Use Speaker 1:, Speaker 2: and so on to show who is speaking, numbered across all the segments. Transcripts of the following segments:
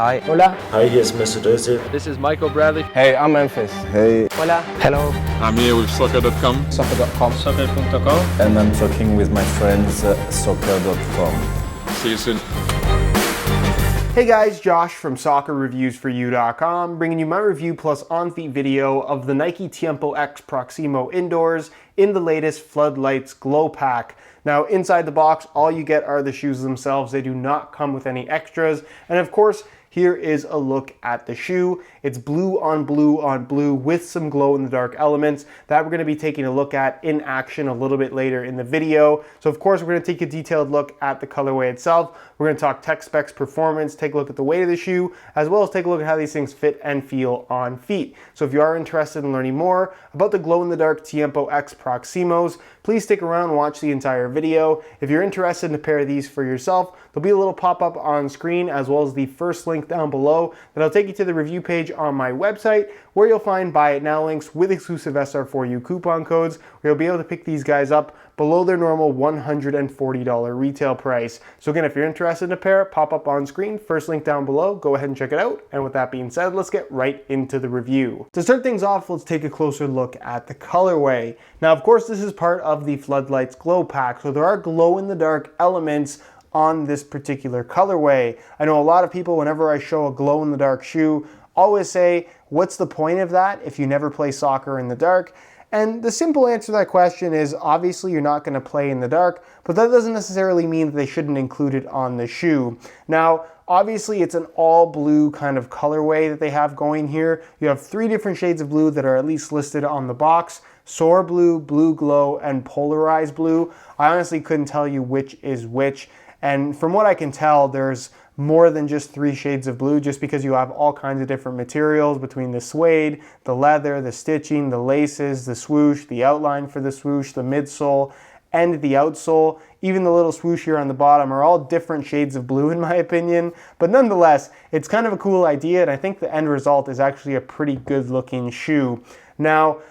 Speaker 1: Hi. Hola.
Speaker 2: Hi, hier ist Mr. Döse.
Speaker 3: This is Michael Bradley.
Speaker 1: Hey, I'm Memphis.
Speaker 4: Hey.
Speaker 1: Hola. Hello.
Speaker 5: I'm here with soccer.com.
Speaker 1: Soccer.com.
Speaker 3: Soccer.com.
Speaker 4: And I'm talking with my friends soccer.com.
Speaker 5: See you soon.
Speaker 6: Hey guys, Josh from soccerreviewsforyou.com, bringing you my review plus on-feet video of the Nike TiempoX Proximo indoors in the latest Floodlights Glow Pack. Now, inside the box, all you get are the shoes themselves. They do not come with any extras. And of course, here is a look at the shoe. It's blue on blue on blue with some glow-in-the-dark elements that we're going to be taking a look at in action a little bit later in the video. So of course, we're going to take a detailed look at the colorway itself. We're going to talk tech specs, performance, take a look at the weight of the shoe, as well as take a look at how these things fit and feel on feet. So if you are interested in learning more about the glow-in-the-dark TiempoX Proximos, please stick around and watch the entire video. If you're interested in a pair of these for yourself, there'll be a little pop-up on screen as well as the first link down below that'll take you to the review page on my website where you'll find buy it now links with exclusive SR4U coupon codes where you'll be able to pick these guys up below their normal $140 retail price. So again, if you're interested in a pair, pop up on screen, first link down below, go ahead and check it out. And with that being said, let's get right into the review. To start things off, let's take a closer look at the colorway. Now, of course, this is part of the Floodlights Glow Pack, so there are glow-in-the-dark elements on this particular colorway. I know a lot of people, whenever I show a glow-in-the-dark shoe, always say, what's the point of that if you never play soccer in the dark? And the simple answer to that question is obviously you're not going to play in the dark, but that doesn't necessarily mean that they shouldn't include it on the shoe. Now, obviously it's an all blue kind of colorway that they have going here. You have 3 different shades of blue that are at least listed on the box: Soar Blue, Blue Glow, and Polarized Blue. I honestly couldn't tell you which is which. And from what I can tell, there's more than just 3 shades of blue, just because you have all kinds of different materials between the suede, the leather, the stitching, the laces, the swoosh, the outline for the swoosh, the midsole, and the outsole. Even the little swoosh here on the bottom are all different shades of blue in my opinion. But nonetheless, it's kind of a cool idea, and I think the end result is actually a pretty good looking shoe. Now,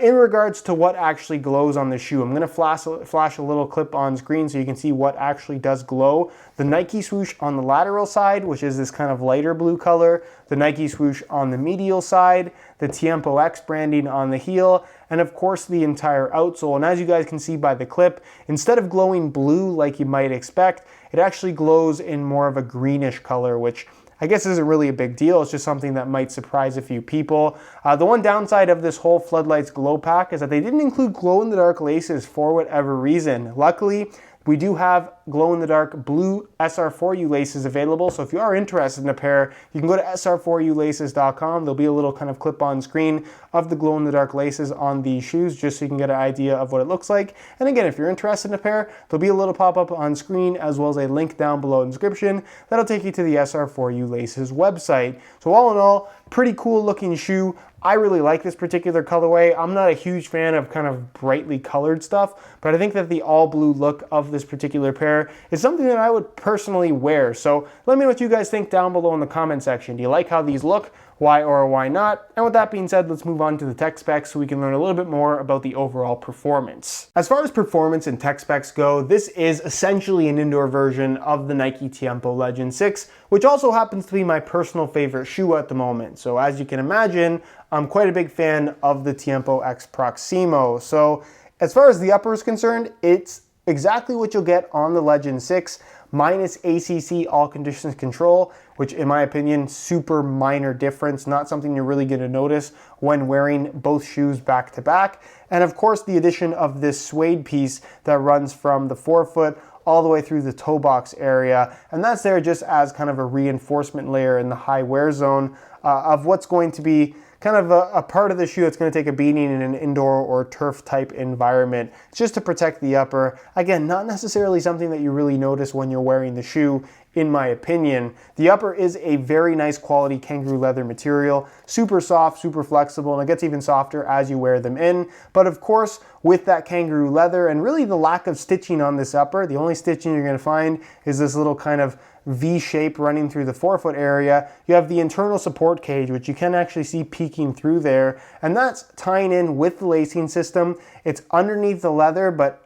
Speaker 6: in regards to what actually glows on the shoe, I'm going to flash a little clip on screen so you can see what actually does glow. The Nike swoosh on the lateral side, which is this kind of lighter blue color, the Nike swoosh on the medial side, the TiempoX branding on the heel, and of course the entire outsole. And as you guys can see by the clip, instead of glowing blue like you might expect, it actually glows in more of a greenish color, which I guess isn't really a big deal. It's just something that might surprise a few people. The one downside of this whole Floodlights Glow Pack is that they didn't include glow-in-the-dark laces for whatever reason. Luckily, we do have glow-in-the-dark blue SR4U laces available, so if you are interested in a pair, you can go to sr4ulaces.com. There'll be a little kind of clip on screen of the glow-in-the-dark laces on these shoes, just so you can get an idea of what it looks like. And again, if you're interested in a pair, there'll be a little pop-up on screen as well as a link down below in the description that'll take you to the SR4U Laces website. So all in all, pretty cool looking shoe. I really like this particular colorway. I'm not a huge fan of kind of brightly colored stuff, but I think that the all blue look of this particular pair is something that I would personally wear. So let me know what you guys think down below in the comment section. Do you like how these look? Why or why not? And with that being said, let's move on to the tech specs so we can learn a little bit more about the overall performance. As far as performance and tech specs go, this is essentially an indoor version of the Nike Tiempo Legend 6, which also happens to be my personal favorite shoe at the moment. So as you can imagine, I'm quite a big fan of the TiempoX Proximo. So as far as the upper is concerned, it's exactly what you'll get on the Legend 6, minus ACC all conditions control, which in my opinion, super minor difference, not something you're really going to notice when wearing both shoes back to back. And of course, the addition of this suede piece that runs from the forefoot all the way through the toe box area. And that's there just as kind of a reinforcement layer in the high wear zone of what's going to be kind of a part of the shoe that's going to take a beating in an indoor or turf type environment, just to protect the upper. Again, not necessarily something that you really notice when you're wearing the shoe, in my opinion. The upper is a very nice quality kangaroo leather material, super soft, super flexible, and it gets even softer as you wear them in. But of course, with that kangaroo leather and really the lack of stitching on this upper, the only stitching you're going to find is this little kind of V shape running through the forefoot area. You have the internal support cage, which you can actually see peeking through there, and that's tying in with the lacing system. It's underneath the leather, but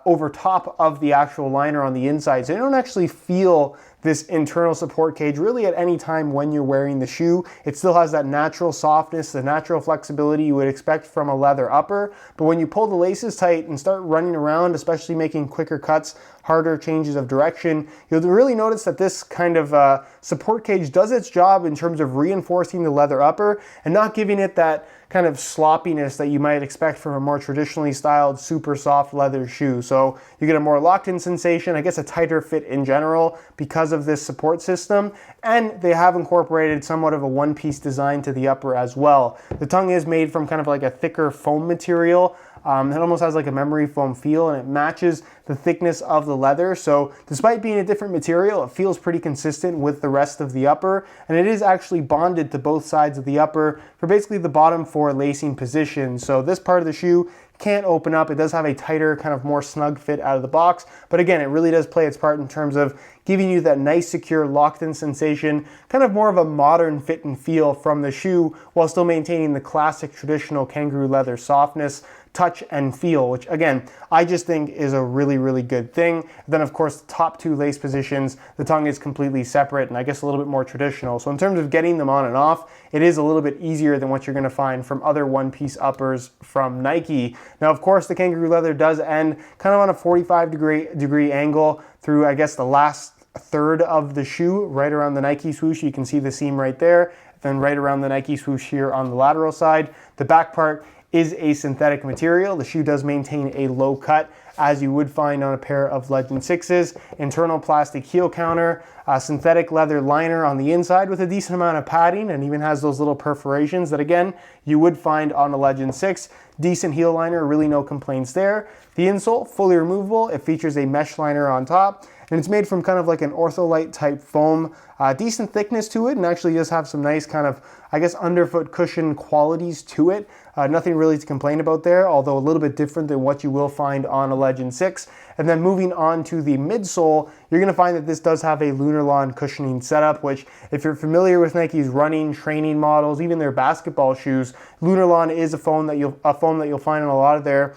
Speaker 6: over top of the actual liner on the inside, so you don't actually feel this internal support cage really at any time when you're wearing the shoe. It still has that natural softness, the natural flexibility you would expect from a leather upper, but when you pull the laces tight and start running around, especially making quicker cuts, harder changes of direction, you'll really notice that this kind of support cage does its job in terms of reinforcing the leather upper and not giving it that kind of sloppiness that you might expect from a more traditionally styled super soft leather shoe. So you get a more locked in sensation, I guess a tighter fit in general because of this support system, and they have incorporated somewhat of a one-piece design to the upper as well. The tongue is made from kind of like a thicker foam material. It almost has like a memory foam feel, and it matches the thickness of the leather. So despite being a different material, it feels pretty consistent with the rest of the upper, and it is actually bonded to both sides of the upper for basically the bottom 4 lacing positions. So this part of the shoe can't open up. It does have a tighter, kind of more snug fit out of the box, but again, it really does play its part in terms of giving you that nice, secure, locked-in sensation, kind of more of a modern fit and feel from the shoe, while still maintaining the classic traditional kangaroo leather softness, touch, and feel, which again, I just think is a really, really good thing. Then of course, the top 2 lace positions, the tongue is completely separate and I guess a little bit more traditional. So in terms of getting them on and off, it is a little bit easier than what you're gonna find from other one-piece uppers from Nike. Now, of course, the kangaroo leather does end kind of on a 45 degree angle through, I guess, the last third of the shoe, right around the Nike swoosh. You can see the seam right there, then right around the Nike swoosh here on the lateral side. The back part is a synthetic material. The shoe does maintain a low cut, as you would find on a pair of Legend 6s. Internal plastic heel counter, synthetic leather liner on the inside with a decent amount of padding, and even has those little perforations that again, you would find on a Legend 6. Decent heel liner, really no complaints there. The insole, fully removable. It features a mesh liner on top, and it's made from kind of like an ortholite type foam. Decent thickness to it, and actually does have some nice kind of, I guess, underfoot cushion qualities to it. Nothing really to complain about there, although a little bit different than what you will find on a Legend 6. And then moving on to the midsole, you're gonna find that this does have a Lunarlon cushioning setup, which if you're familiar with Nike's running, training models, even their basketball shoes, Lunarlon is a foam that you'll find on a lot of their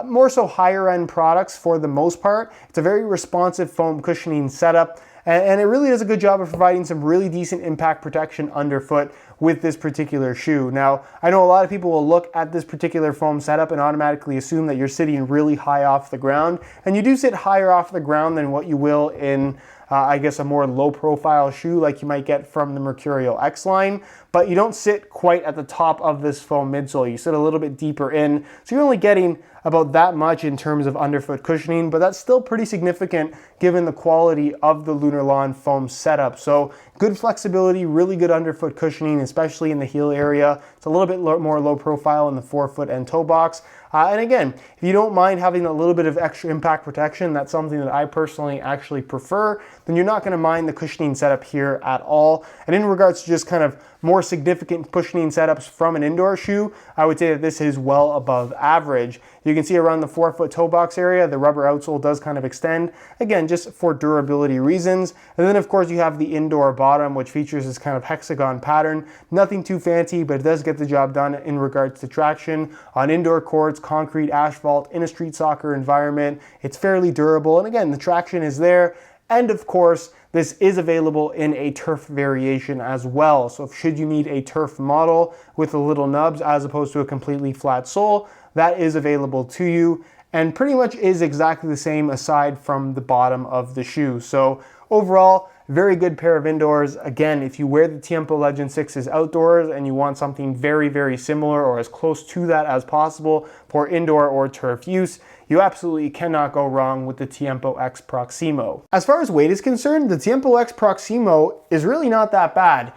Speaker 6: more so higher end products for the most part. It's a very responsive foam cushioning setup, and it really does a good job of providing some really decent impact protection underfoot with this particular shoe. Now, I know a lot of people will look at this particular foam setup and automatically assume that you're sitting really high off the ground, and you do sit higher off the ground than what you will in I guess a more low profile shoe like you might get from the Mercurial X line, but you don't sit quite at the top of this foam midsole. You sit a little bit deeper in, so you're only getting about that much in terms of underfoot cushioning, but that's still pretty significant given the quality of the Lunarlon foam setup. So good flexibility, really good underfoot cushioning, especially in the heel area. It's a little bit more low profile in the forefoot and toe box. And again, if you don't mind having a little bit of extra impact protection, that's something that I personally actually prefer, then you're not gonna mind the cushioning setup here at all. And in regards to just kind of more significant cushioning setups from an indoor shoe, I would say that this is well above average. You can see around the forefoot toe box area, the rubber outsole does kind of extend, again, just for durability reasons. And then of course you have the indoor bottom, which features this kind of hexagon pattern. Nothing too fancy, but it does get the job done in regards to traction on indoor courts, concrete, asphalt, in a street soccer environment. It's fairly durable, and again, the traction is there. And of course, this is available in a turf variation as well. So should you need a turf model with the little nubs as opposed to a completely flat sole, that is available to you, and pretty much is exactly the same aside from the bottom of the shoe. So overall, very good pair of indoors. Again, if you wear the Tiempo Legend 6s outdoors and you want something very, very similar or as close to that as possible for indoor or turf use, you absolutely cannot go wrong with the TiempoX Proximo. As far as weight is concerned, the TiempoX Proximo is really not that bad.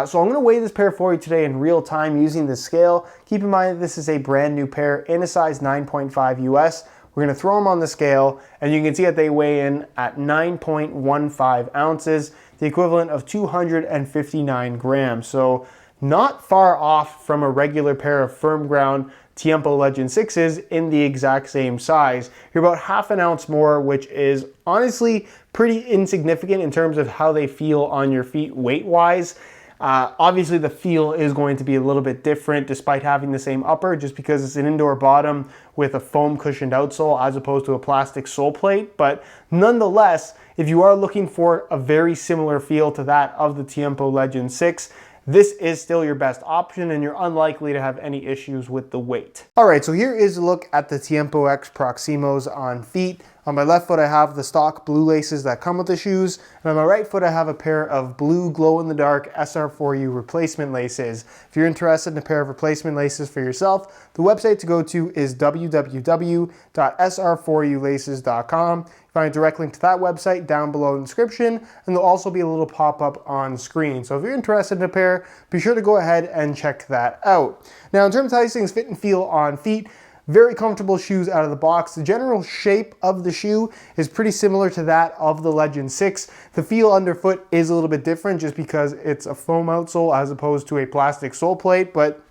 Speaker 6: So I'm gonna weigh this pair for you today in real time using the scale. Keep in mind that this is a brand new pair in a size 9.5 US. We're gonna throw them on the scale, and you can see that they weigh in at 9.15 ounces, the equivalent of 259 grams. So not far off from a regular pair of firm ground Tiempo Legend 6s in the exact same size. You're about half an ounce more, which is honestly pretty insignificant in terms of how they feel on your feet weight-wise. Obviously the feel is going to be a little bit different despite having the same upper, just because it's an indoor bottom with a foam cushioned outsole as opposed to a plastic sole plate. But nonetheless, if you are looking for a very similar feel to that of the Tiempo Legend 6, this is still your best option and you're unlikely to have any issues with the weight. All right, so here is a look at the TiempoX Proximos on feet. On my left foot, I have the stock blue laces that come with the shoes, and on my right foot, I have a pair of blue glow-in-the-dark SR4U replacement laces. If you're interested in a pair of replacement laces for yourself, the website to go to is www.sr4ulaces.com. Find a direct link to that website down below in the description, and there'll also be a little pop-up on screen. So if you're interested in a pair, be sure to go ahead and check that out. Now, in terms of how these things fit and feel on feet, very comfortable shoes out of the box. The general shape of the shoe is pretty similar to that of the Legend 6. The feel underfoot is a little bit different just because it's a foam outsole as opposed to a plastic sole plate, but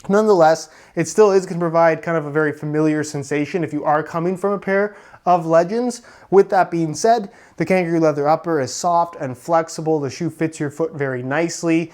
Speaker 6: nonetheless, it still is going to provide kind of a very familiar sensation if you are coming from a pair of Legends. With that being said, the kangaroo leather upper is soft and flexible. The shoe fits your foot very nicely.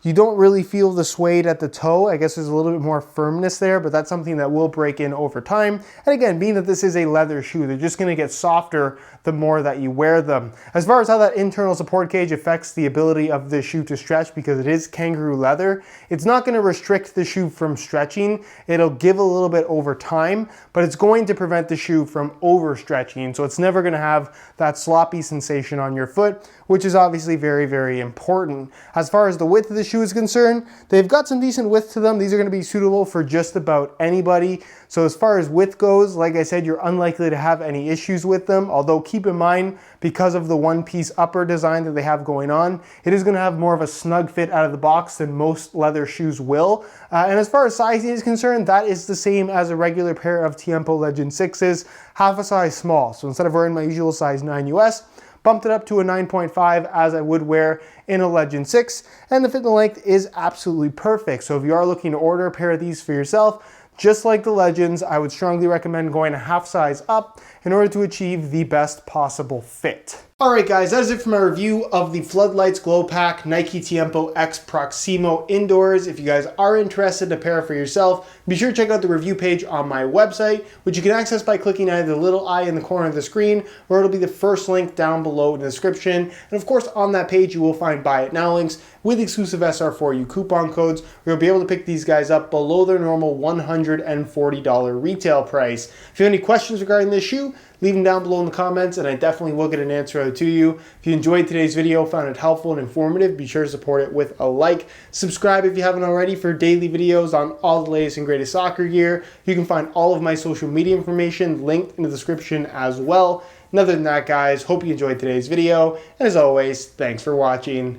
Speaker 6: You don't really feel the suede at the toe. I guess there's a little bit more firmness there, but that's something that will break in over time. And again, being that this is a leather shoe, they're just going to get softer the more that you wear them. As far as how that internal support cage affects the ability of this shoe to stretch, because it is kangaroo leather, it's not going to restrict the shoe from stretching. It'll give a little bit over time, but it's going to prevent the shoe from overstretching. So it's never going to have that sloppy sensation on your foot, which is obviously very, very important. As far as the width of the shoe is concerned, they've got some decent width to them. These are going to be suitable for just about anybody. So as far as width goes, like I said, you're unlikely to have any issues with them. Although keep in mind, because of the one-piece upper design that they have going on, it is going to have more of a snug fit out of the box than most leather shoes will. And as far as sizing is concerned, that is the same as a regular pair of Tiempo Legend 6s, half a size small. So instead of wearing my usual size 9 US, bumped it up to a 9.5 as I would wear in a Legend 6, and the fit and the length is absolutely perfect. So if you are looking to order a pair of these for yourself, just like the Legends, I would strongly recommend going a half size up in order to achieve the best possible fit. Alright guys, that is it for my review of the Floodlights Glow Pack Nike TiempoX Proximo Indoors. If you guys are interested in a pair for yourself, be sure to check out the review page on my website, which you can access by clicking either the little eye in the corner of the screen, or it'll be the first link down below in the description. And of course, on that page, you will find Buy It Now links with exclusive SR4U coupon codes, where you'll be able to pick these guys up below their normal $140 retail price. If you have any questions regarding this shoe, leave them down below in the comments, and I definitely will get an answer out to you. If you enjoyed today's video, found it helpful and informative, be sure to support it with a like. Subscribe if you haven't already for daily videos on all the latest and greatest soccer gear. You can find all of my social media information linked in the description as well. And other than that, guys, hope you enjoyed today's video, and as always, thanks for watching.